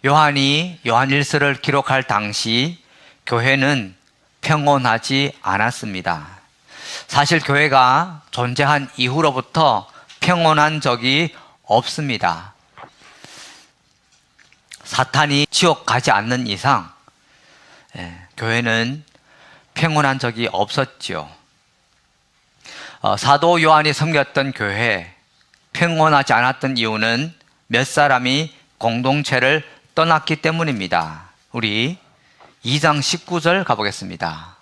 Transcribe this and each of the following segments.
요한이 요한일서를 기록할 당시 교회는 평온하지 않았습니다. 사실 교회가 존재한 이후로부터 평온한 적이 없습니다. 사탄이 지옥 가지 않는 이상 교회는 평온한 적이 없었지요. 사도 요한이 섬겼던 교회, 평온하지 않았던 이유는 몇 사람이 공동체를 떠났기 때문입니다. 우리 2장 19절 가보겠습니다.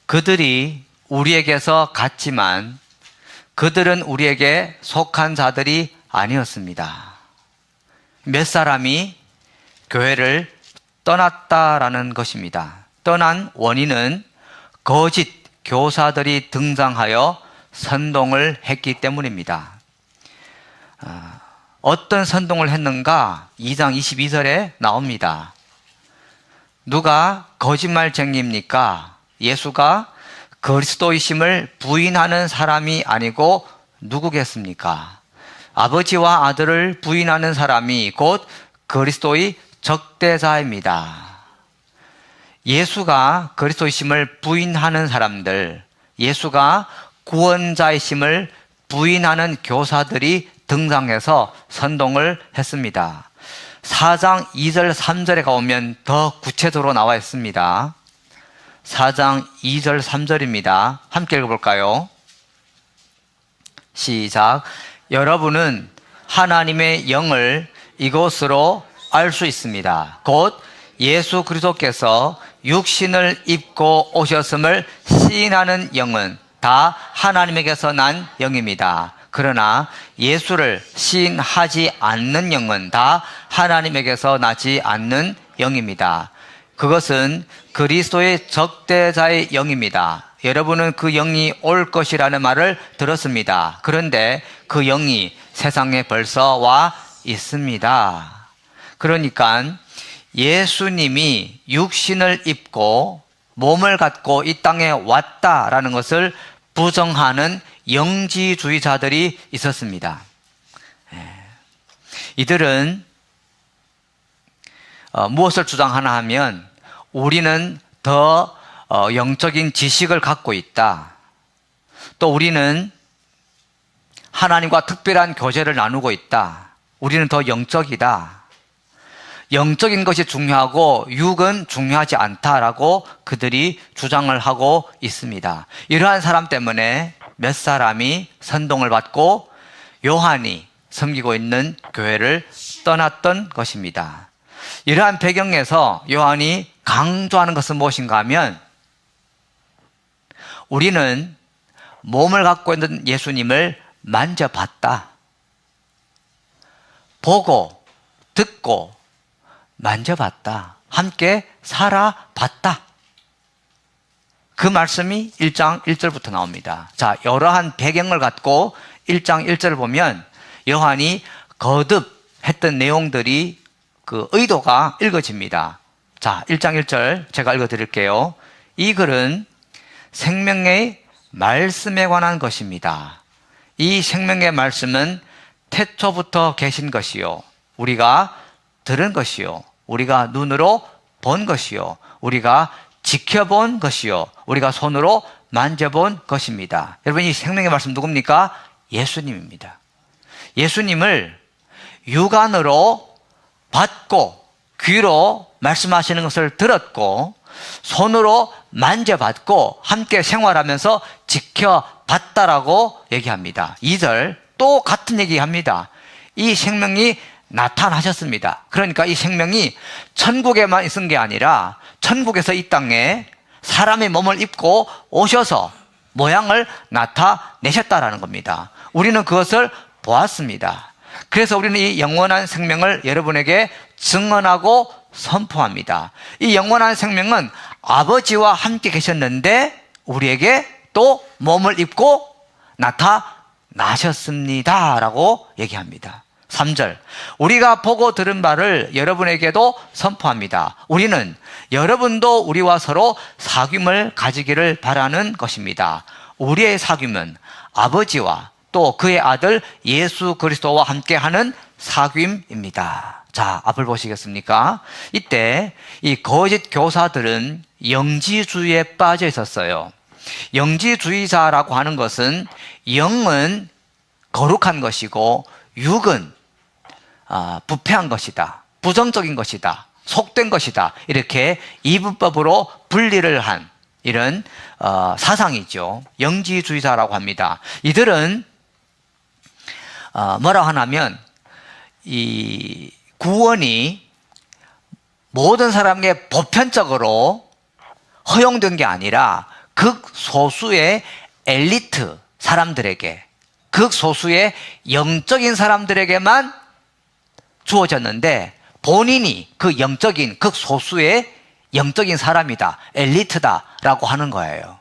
그들이 우리에게서 갔지만 그들은 우리에게 속한 자들이 아니었습니다. 몇 사람이 교회를 떠났다라는 것입니다. 떠난 원인은 거짓 교사들이 등장하여 선동을 했기 때문입니다. 어떤 선동을 했는가? 2장 22절에 나옵니다. 누가 거짓말쟁이입니까? 예수가 그리스도이심을 부인하는 사람이 아니고 누구겠습니까? 아버지와 아들을 부인하는 사람이 곧 그리스도의 적대자입니다. 예수가 그리스도이심을 부인하는 사람들, 예수가 구원자이심을 부인하는 교사들이 등장해서 선동을 했습니다. 4장 2절 3절에 가보면 더 구체적으로 나와 있습니다. 4장 2절 3절입니다. 함께 읽어볼까요? 시작. 여러분은 하나님의 영을 이것으로 알 수 있습니다. 곧 예수 그리스도께서 육신을 입고 오셨음을 시인하는 영은 다 하나님에게서 난 영입니다. 그러나 예수를 시인하지 않는 영은 다 하나님에게서 나지 않는 영입니다. 그것은 그리스도의 적대자의 영입니다. 여러분은 그 영이 올 것이라는 말을 들었습니다. 그런데 그 영이 세상에 벌써 와 있습니다. 그러니까 예수님이 육신을 입고 몸을 갖고 이 땅에 왔다라는 것을 부정하는 영지주의자들이 있었습니다. 이들은 무엇을 주장하나 하면 우리는 더 영적인 지식을 갖고 있다. 또 우리는 하나님과 특별한 교제를 나누고 있다. 우리는 더 영적이다. 영적인 것이 중요하고 육은 중요하지 않다라고 그들이 주장을 하고 있습니다. 이러한 사람 때문에 몇 사람이 선동을 받고 요한이 섬기고 있는 교회를 떠났던 것입니다. 이러한 배경에서 요한이 강조하는 것은 무엇인가 하면 우리는 몸을 갖고 있는 예수님을 만져봤다. 보고 듣고 만져봤다. 함께 살아봤다. 그 말씀이 1장 1절부터 나옵니다. 자, 여러한 배경을 갖고 1장 1절을 보면 요한이 거듭 했던 내용들이 그 의도가 읽어집니다. 자, 1장 1절 제가 읽어드릴게요. 이 글은 생명의 말씀에 관한 것입니다. 이 생명의 말씀은 태초부터 계신 것이요, 우리가 들은 것이요, 우리가 눈으로 본 것이요, 우리가 지켜본 것이요, 우리가 손으로 만져본 것입니다. 여러분, 이 생명의 말씀 누굽니까? 예수님입니다. 예수님을 육안으로 봤고 귀로 말씀하시는 것을 들었고 손으로 만져봤고 함께 생활하면서 지켜봤다라고 얘기합니다. 2절 또 같은 얘기합니다. 이 생명이 나타나셨습니다. 그러니까 이 생명이 천국에만 있은 게 아니라 천국에서 이 땅에 사람의 몸을 입고 오셔서 모양을 나타내셨다라는 겁니다. 우리는 그것을 보았습니다. 그래서 우리는 이 영원한 생명을 여러분에게 증언하고 선포합니다. 이 영원한 생명은 아버지와 함께 계셨는데 우리에게 또 몸을 입고 나타나셨습니다 라고 얘기합니다. 3절 우리가 보고 들은 바를 여러분에게도 선포합니다. 우리는 여러분도 우리와 서로 사귐을 가지기를 바라는 것입니다. 우리의 사귐은 아버지와 또 그의 아들 예수 그리스도와 함께하는 사귐입니다. 자, 앞을 보시겠습니까? 이때 이 거짓 교사들은 영지주의에 빠져 있었어요. 영지주의자라고 하는 것은 영은 거룩한 것이고 육은 부패한 것이다, 부정적인 것이다, 속된 것이다, 이렇게 이분법으로 분리를 한 이런 사상이죠. 영지주의자라고 합니다. 이들은 뭐라고 하냐면 이 구원이 모든 사람에게 보편적으로 허용된 게 아니라 극소수의 엘리트 사람들에게, 극소수의 영적인 사람들에게만 주어졌는데 본인이 그 영적인 극소수의 영적인 사람이다, 엘리트다라고 하는 거예요.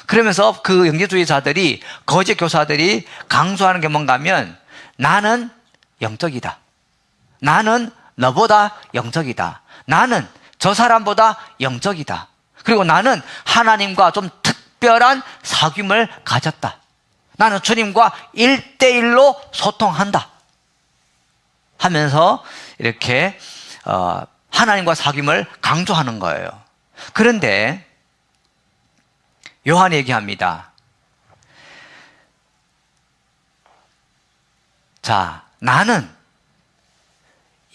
그러면서 그 영지주의자들이, 거짓 교사들이 강조하는 게 뭔가 하면 나는 영적이다, 나는 너보다 영적이다, 나는 저 사람보다 영적이다, 그리고 나는 하나님과 좀 특별한 사귐을 가졌다, 나는 주님과 1대1로 소통한다 하면서 이렇게 하나님과 사귐을 강조하는 거예요. 그런데 요한이 얘기합니다. 자, 나는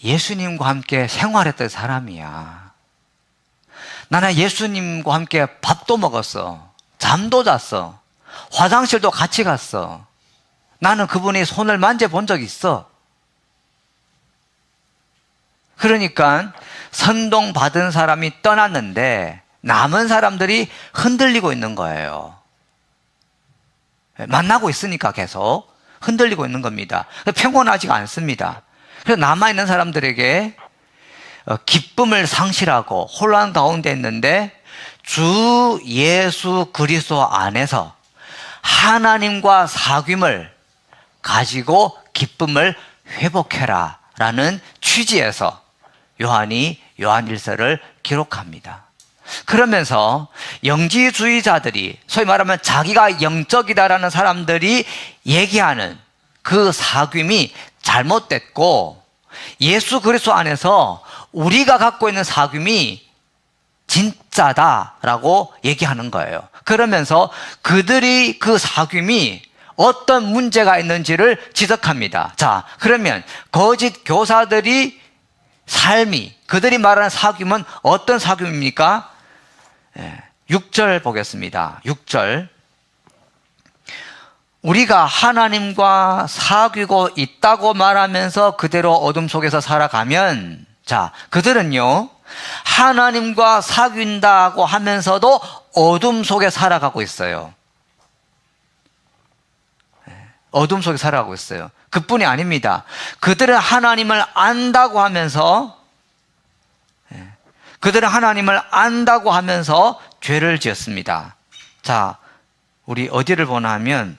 예수님과 함께 생활했던 사람이야. 나는 예수님과 함께 밥도 먹었어, 잠도 잤어, 화장실도 같이 갔어. 나는 그분이 손을 만져본 적이 있어. 그러니까 선동받은 사람이 떠났는데 남은 사람들이 흔들리고 있는 거예요. 만나고 있으니까 계속 흔들리고 있는 겁니다. 평온하지가 않습니다. 그래서 남아있는 사람들에게 기쁨을 상실하고 혼란 가운데 있는데 주 예수 그리스도 안에서 하나님과 사귐을 가지고 기쁨을 회복해라 라는 취지에서 요한이 요한일서를 기록합니다. 그러면서 영지주의자들이, 소위 말하면 자기가 영적이다라는 사람들이 얘기하는 그 사귐이 잘못됐고 예수 그리스도 안에서 우리가 갖고 있는 사귐이 진짜다라고 얘기하는 거예요. 그러면서 그들이 그 사귐이 어떤 문제가 있는지를 지적합니다. 자, 그러면 거짓 교사들이 삶이, 그들이 말하는 사귐은 어떤 사귐입니까? 6절 보겠습니다. 6절. 우리가 하나님과 사귀고 있다고 말하면서 그대로 어둠 속에서 살아가면, 자, 그들은요, 하나님과 사귄다고 하면서도 어둠 속에 살아가고 있어요. 어둠 속에 살아가고 있어요. 그뿐이 아닙니다. 그들은 하나님을 안다고 하면서, 그들은 하나님을 안다고 하면서 죄를 지었습니다. 자, 우리 어디를 보나 하면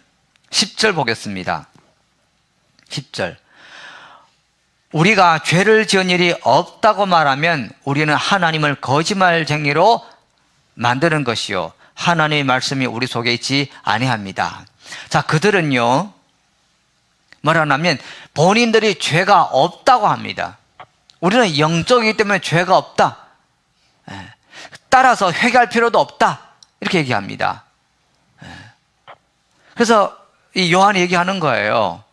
10절 보겠습니다. 10절. 우리가 죄를 지은 일이 없다고 말하면 우리는 하나님을 거짓말쟁이로 만드는 것이요, 하나님의 말씀이 우리 속에 있지 아니합니다. 자, 그들은요, 뭐라냐면 본인들이 죄가 없다고 합니다. 우리는 영적이기 때문에 죄가 없다, 따라서 회개할 필요도 없다, 이렇게 얘기합니다. 그래서 이 요한이 얘기하는 거예요.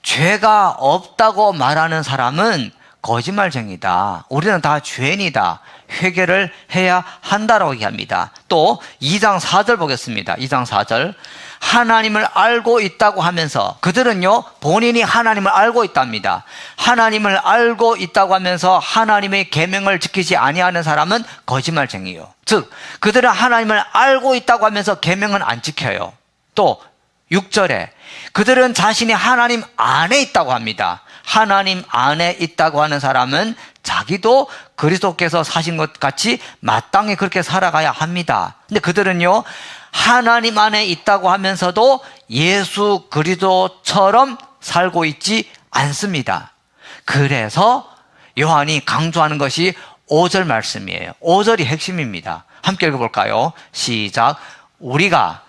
죄가 없다고 말하는 사람은 거짓말쟁이다, 우리는 다 죄인이다, 회개를 해야 한다라고 얘기합니다. 또 2장 4절 보겠습니다. 2장 4절. 하나님을 알고 있다고 하면서, 그들은요 본인이 하나님을 알고 있답니다. 하나님을 알고 있다고 하면서 하나님의 계명을 지키지 아니하는 사람은 거짓말쟁이요. 즉 그들은 하나님을 알고 있다고 하면서 계명은 안 지켜요. 또 6절에 그들은 자신이 하나님 안에 있다고 합니다. 하나님 안에 있다고 하는 사람은 자기도 그리스도께서 사신 것 같이 마땅히 그렇게 살아가야 합니다. 근데 그들은요 하나님 안에 있다고 하면서도 예수 그리스도처럼 살고 있지 않습니다. 그래서 요한이 강조하는 것이 5절 말씀이에요. 5절이 핵심입니다. 함께 읽어볼까요? 시작. 우리가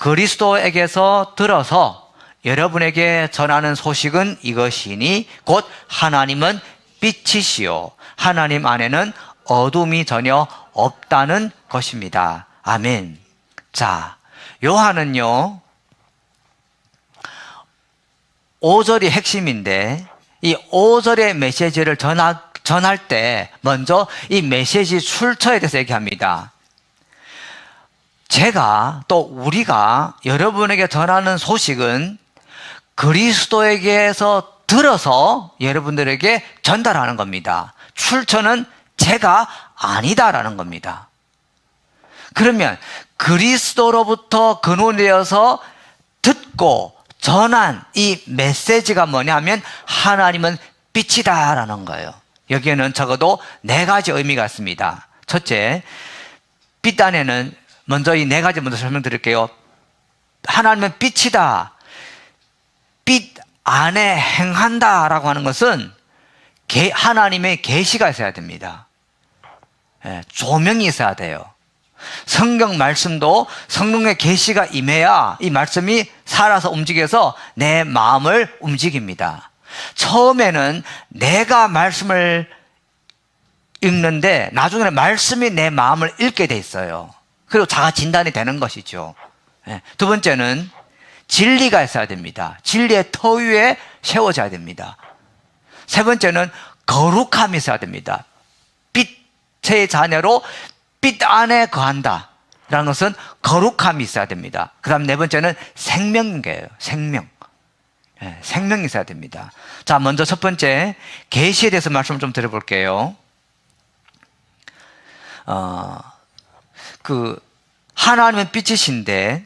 그리스도에게서 들어서 여러분에게 전하는 소식은 이것이니 곧 하나님은 빛이시요 하나님 안에는 어둠이 전혀 없다는 것입니다. 아멘. 자, 요한은요 5절이 핵심인데 이 5절의 메시지를 전할 때 먼저 이 메시지 출처에 대해서 얘기합니다. 제가 또 우리가 여러분에게 전하는 소식은 그리스도에게서 들어서 여러분들에게 전달하는 겁니다. 출처는 제가 아니다라는 겁니다. 그러면 그리스도로부터 근원되어서 듣고 전한 이 메시지가 뭐냐면 하나님은 빛이다라는 거예요. 여기에는 적어도 4가지 의미가 있습니다. 첫째, 빛 안에는 먼저 이 4가지 먼저 설명드릴게요. 하나님은 빛이다. 빛 안에 행한다라고 하는 것은 하나님의 계시가 있어야 됩니다. 조명이 있어야 돼요. 성경 말씀도 성령의 계시가 임해야 이 말씀이 살아서 움직여서 내 마음을 움직입니다. 처음에는 내가 말씀을 읽는데 나중에는 말씀이 내 마음을 읽게 돼 있어요. 그리고 자가 진단이 되는 것이죠. 두 번째는 진리가 있어야 됩니다. 진리의 터 위에 세워져야 됩니다. 세 번째는 거룩함이 있어야 됩니다. 빛의 자녀로 빛 안에 거한다 라는 것은 거룩함이 있어야 됩니다. 그 다음 4번째는 생명계예요. 생명이 있어야 됩니다. 자, 먼저 첫 번째 계시에 대해서 말씀을 좀 드려볼게요. 하나님은 빛이신데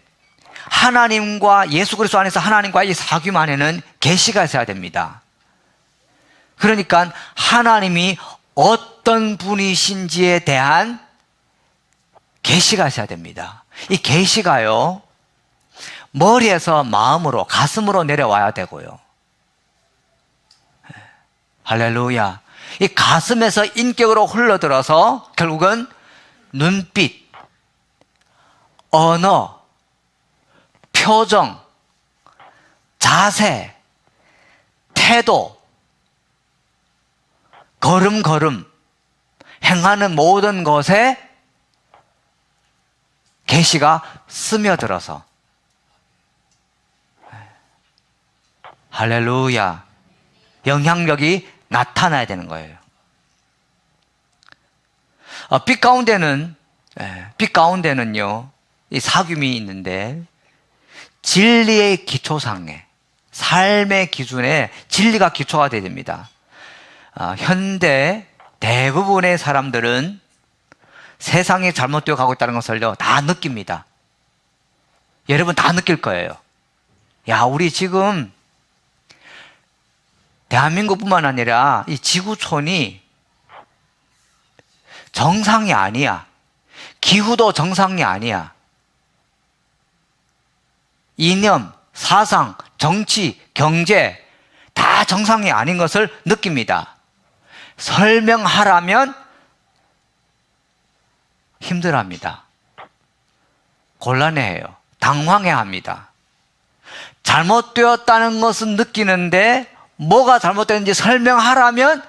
하나님과 예수 그리스도 안에서 하나님과 이 사귐 안에는 계시가 있어야 됩니다. 그러니까 하나님이 어떤 분이신지에 대한 계시가 있어야 됩니다. 이 계시가요 머리에서 마음으로 가슴으로 내려와야 되고요. 할렐루야. 이 가슴에서 인격으로 흘러들어서 결국은 눈빛, 언어, 표정, 자세, 태도, 걸음걸음, 행하는 모든 것에 계시가 스며들어서 할렐루야 영향력이 나타나야 되는 거예요. 빛 가운데는요 이 사귐이 있는데 진리의 기초상에 삶의 기준에 진리가 기초가 되어야 됩니다. 현대 대부분의 사람들은 세상이 잘못되어 가고 있다는 것을요 다 느낍니다. 여러분 다 느낄 거예요. 야, 우리 지금 대한민국뿐만 아니라 이 지구촌이 정상이 아니야. 기후도 정상이 아니야. 이념, 사상, 정치, 경제 다 정상이 아닌 것을 느낍니다. 설명하라면 힘들어합니다. 곤란해해요. 당황해합니다. 잘못되었다는 것은 느끼는데 뭐가 잘못됐는지 설명하라면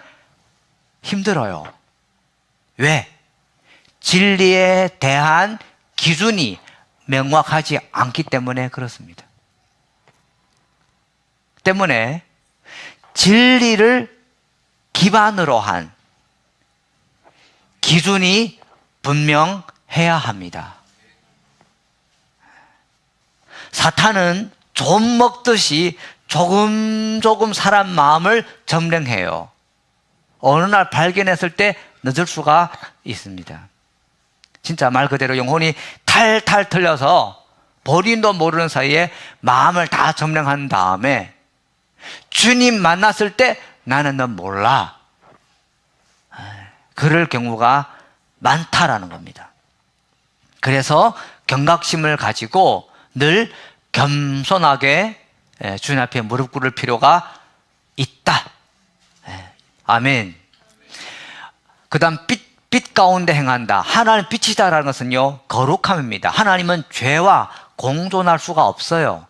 힘들어요. 왜? 진리에 대한 기준이 명확하지 않기 때문에 그렇습니다. 때문에 진리를 기반으로 한 기준이 분명해야 합니다. 사탄은 좀 먹듯이 조금 사람 마음을 점령해요. 어느 날 발견했을 때 늦을 수가 있습니다. 진짜 말 그대로 영혼이 탈탈 틀려서 본인도 모르는 사이에 마음을 다 점령한 다음에 주님 만났을 때 나는 너 몰라. 그럴 경우가 많다라는 겁니다. 그래서 경각심을 가지고 늘 겸손하게 주님 앞에 무릎 꿇을 필요가 있다. 아멘. 그 다음 빛 가운데 행한다. 하나님 빛이다라는 것은요 거룩함입니다. 하나님은 죄와 공존할 수가 없어요.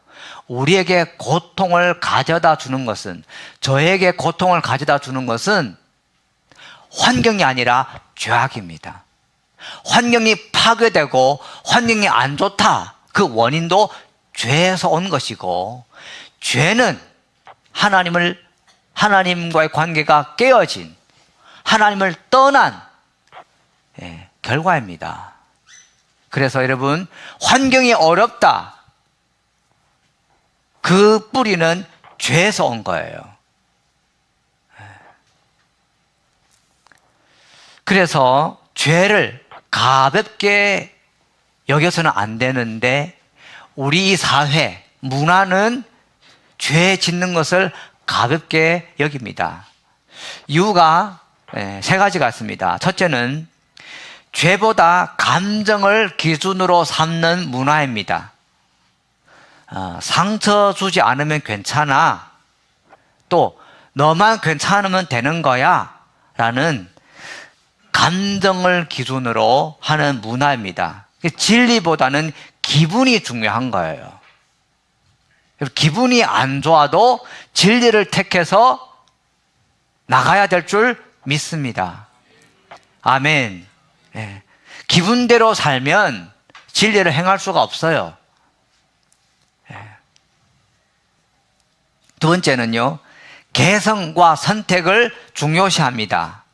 우리에게 고통을 가져다 주는 것은, 저에게 고통을 가져다 주는 것은 환경이 아니라 죄악입니다. 환경이 파괴되고 환경이 안 좋다. 그 원인도 죄에서 온 것이고, 죄는 하나님과의 관계가 깨어진, 하나님을 떠난 결과입니다. 그래서 여러분, 환경이 어렵다. 그 뿌리는 죄에서 온 거예요. 그래서 죄를 가볍게 여겨서는 안 되는데, 우리 이 사회, 문화는 죄 짓는 것을 가볍게 여깁니다. 이유가 세 가지가 있습니다. 첫째는 죄보다 감정을 기준으로 삼는 문화입니다. 상처 주지 않으면 괜찮아. 또 너만 괜찮으면 되는 거야. 라는 감정을 기준으로 하는 문화입니다. 진리보다는 기분이 중요한 거예요. 기분이 안 좋아도 진리를 택해서 나가야 될 줄 믿습니다. 아멘. 네. 기분대로 살면 진리를 행할 수가 없어요. 네. 두 번째는요, 개성과 선택을 중요시합니다.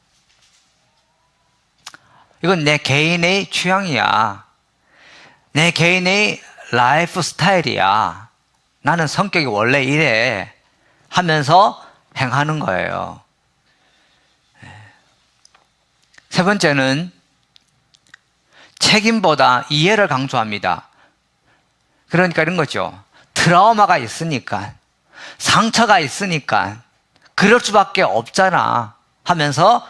이건 내 개인의 취향이야. 내 개인의 라이프 스타일이야. 나는 성격이 원래 이래 하면서 행하는 거예요. 세 번째는 책임보다 이해를 강조합니다. 그러니까 이런 거죠. 트라우마가 있으니까, 상처가 있으니까 그럴 수밖에 없잖아 하면서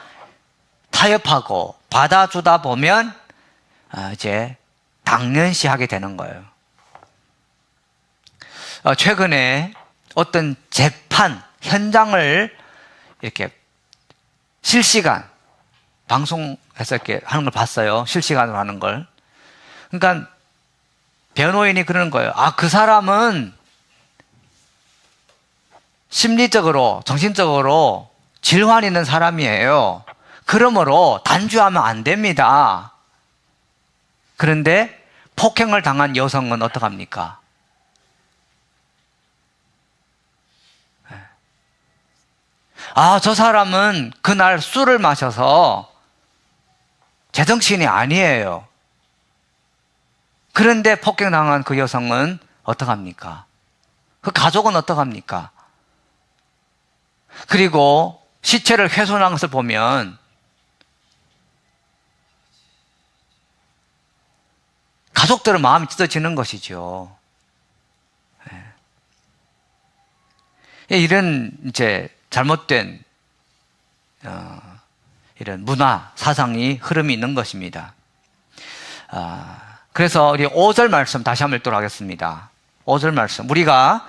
타협하고 받아주다 보면 이제 당연시하게 되는 거예요. 최근에 어떤 재판 현장을 이렇게 실시간 방송에서 이렇게 하는 걸 봤어요. 실시간으로 하는 걸. 그러니까 변호인이 그러는 거예요. 그 사람은 심리적으로, 정신적으로 질환 있는 사람이에요. 그러므로 단죄하면 안 됩니다. 그런데 폭행을 당한 여성은 어떡합니까? 저 사람은 그날 술을 마셔서 제정신이 아니에요. 그런데 폭행당한 그 여성은 어떡합니까? 그 가족은 어떡합니까? 그리고 시체를 훼손한 것을 보면 가족들은 마음이 찢어지는 것이죠. 이런 이제 잘못된 이런 문화, 사상이 흐름이 있는 것입니다. 그래서 우리 5절 말씀 다시 한번 읽도록 하겠습니다. 5절 말씀. 우리가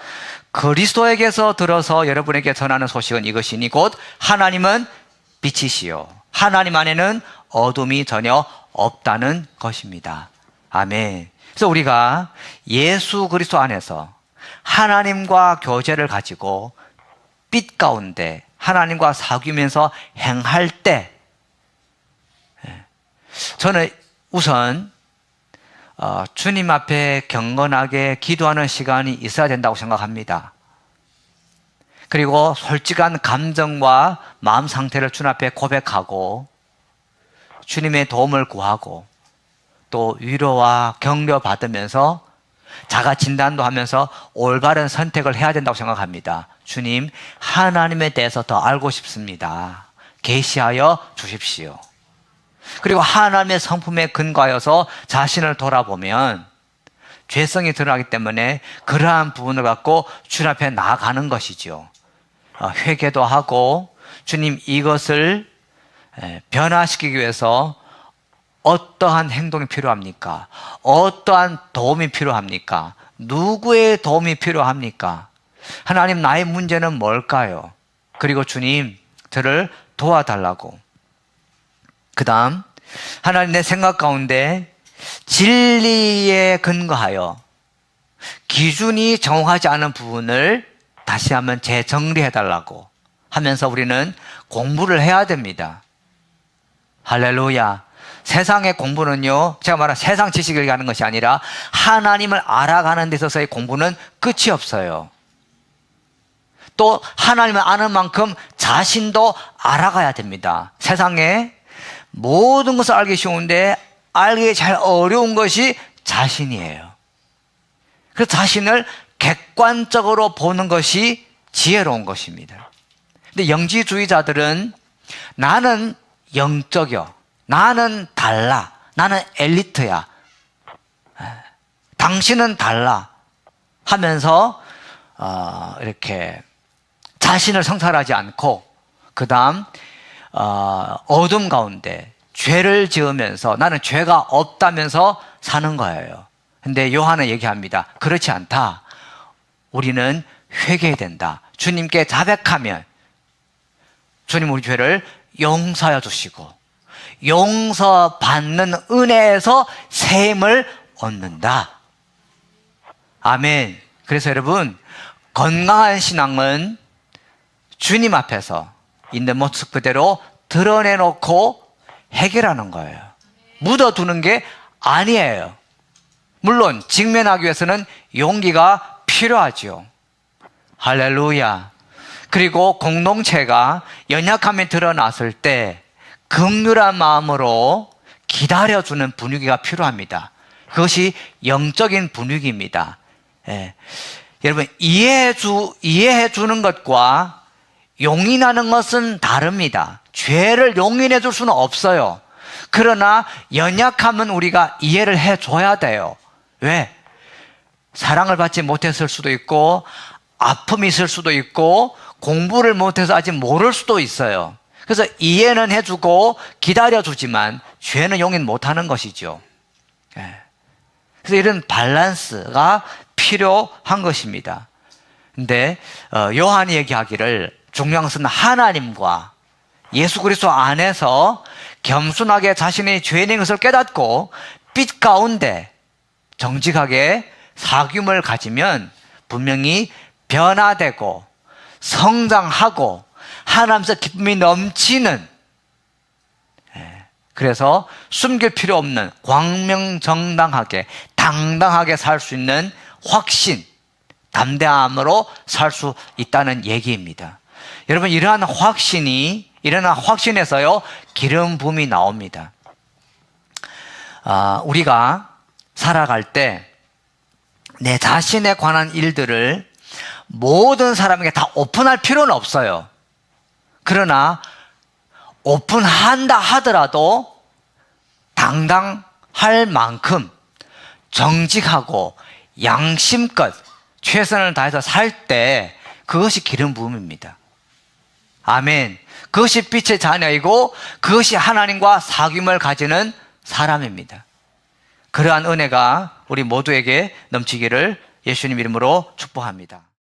그리스도에게서 들어서 여러분에게 전하는 소식은 이것이니 곧 하나님은 빛이시요 하나님 안에는 어둠이 전혀 없다는 것입니다. 아멘. 그래서 우리가 예수 그리스도 안에서 하나님과 교제를 가지고 빛 가운데 하나님과 사귀면서 행할 때, 저는 우선 주님 앞에 경건하게 기도하는 시간이 있어야 된다고 생각합니다. 그리고 솔직한 감정과 마음 상태를 주님 앞에 고백하고 주님의 도움을 구하고 또 위로와 격려 받으면서 자가 진단도 하면서 올바른 선택을 해야 된다고 생각합니다. 주님, 하나님에 대해서 더 알고 싶습니다. 계시하여 주십시오. 그리고 하나님의 성품에 근거하여서 자신을 돌아보면 죄성이 드러나기 때문에 그러한 부분을 갖고 주님 앞에 나아가는 것이죠. 회개도 하고 주님, 이것을 변화시키기 위해서 어떠한 행동이 필요합니까? 어떠한 도움이 필요합니까? 누구의 도움이 필요합니까? 하나님, 나의 문제는 뭘까요? 그리고 주님, 저를 도와달라고. 그 다음, 하나님, 내 생각 가운데 진리에 근거하여 기준이 정확하지 않은 부분을 다시 한번 재정리해달라고 하면서 우리는 공부를 해야 됩니다. 할렐루야. 세상의 공부는요, 제가 말한 세상 지식을 얘기하는 것이 아니라 하나님을 알아가는 데 있어서의 공부는 끝이 없어요. 또 하나님을 아는 만큼 자신도 알아가야 됩니다. 세상에 모든 것을 알기 쉬운데 알기 잘 어려운 것이 자신이에요. 그래서 자신을 객관적으로 보는 것이 지혜로운 것입니다. 근데 영지주의자들은 나는 영적이요, 나는 달라, 나는 엘리트야, 당신은 달라 하면서 이렇게 자신을 성찰하지 않고 그 다음 어둠 가운데 죄를 지으면서 나는 죄가 없다면서 사는 거예요. 근데 요한은 얘기합니다. 그렇지 않다. 우리는 회개해야 된다. 주님께 자백하면 주님 우리 죄를 용서하여 주시고 용서받는 은혜에서 샘을 얻는다. 아멘. 그래서 여러분, 건강한 신앙은 주님 앞에서 있는 모습 그대로 드러내놓고 해결하는 거예요. 묻어두는 게 아니에요. 물론 직면하기 위해서는 용기가 필요하죠. 할렐루야. 그리고 공동체가 연약함이 드러났을 때 긍휼한 마음으로 기다려주는 분위기가 필요합니다. 그것이 영적인 분위기입니다. 여러분, 이해해 주는 것과 용인하는 것은 다릅니다. 죄를 용인해 줄 수는 없어요. 그러나 연약함은 우리가 이해를 해줘야 돼요. 왜? 사랑을 받지 못했을 수도 있고 아픔이 있을 수도 있고 공부를 못해서 아직 모를 수도 있어요. 그래서 이해는 해주고 기다려주지만 죄는 용인 못하는 것이죠. 그래서 이런 밸런스가 필요한 것입니다. 근데 요한이 얘기하기를 중요한 것은 하나님과 예수 그리스도 안에서 겸손하게 자신의 죄인 것을 깨닫고 빛 가운데 정직하게 사귐을 가지면 분명히 변화되고 성장하고 하나님께서 기쁨이 넘치는, 그래서 숨길 필요 없는 광명정당하게 당당하게 살 수 있는 확신, 담대함으로 살 수 있다는 얘기입니다. 여러분, 이러한 확신에서요 기름 부음이 나옵니다. 우리가 살아갈 때 내 자신에 관한 일들을 모든 사람에게 다 오픈할 필요는 없어요. 그러나 오픈한다 하더라도 당당할 만큼 정직하고 양심껏 최선을 다해서 살 때 그것이 기름 부음입니다. 아멘. 그것이 빛의 자녀이고 그것이 하나님과 사귐을 가지는 사람입니다. 그러한 은혜가 우리 모두에게 넘치기를 예수님 이름으로 축복합니다.